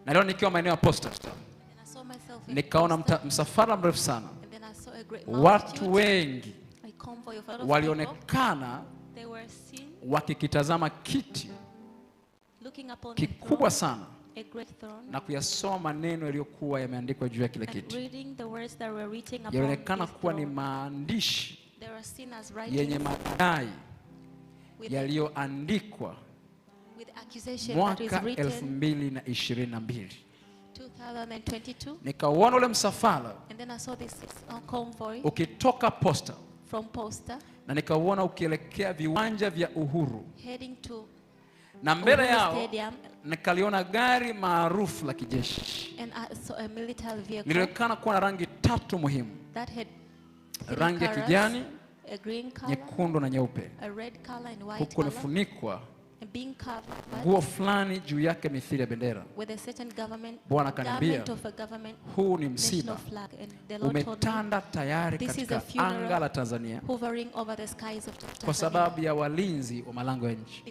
Na leo nikiwa maeneo ya Posta nikaona msafara mrefu sana, watu wengi walionekana wakikitazama kiti kikubwa sana na kuyasoma maneno yaliyokuwa yameandikwa juu ya kile kiti. Yalionekana kuwa ni maandishi yenye madai yaliyoandikwa mwaka 2022. Nikaona ule msafara ukitoka Posta na nikauona ukielekea viwanja vya Uhuru, na mbele yao nikaliona gari maarufu la kijeshi. Lilionekana kuwa na rangi tatu muhimu: rangi ya kijani, nyekundu na nyeupe, huku limefunikwa nguo fulani juu yake mithili ya bendera. Bwana akaniambia, huu ni msiba umetanda tayari katika anga la Tanzania kwa sababu ya walinzi wa malango ya nchi.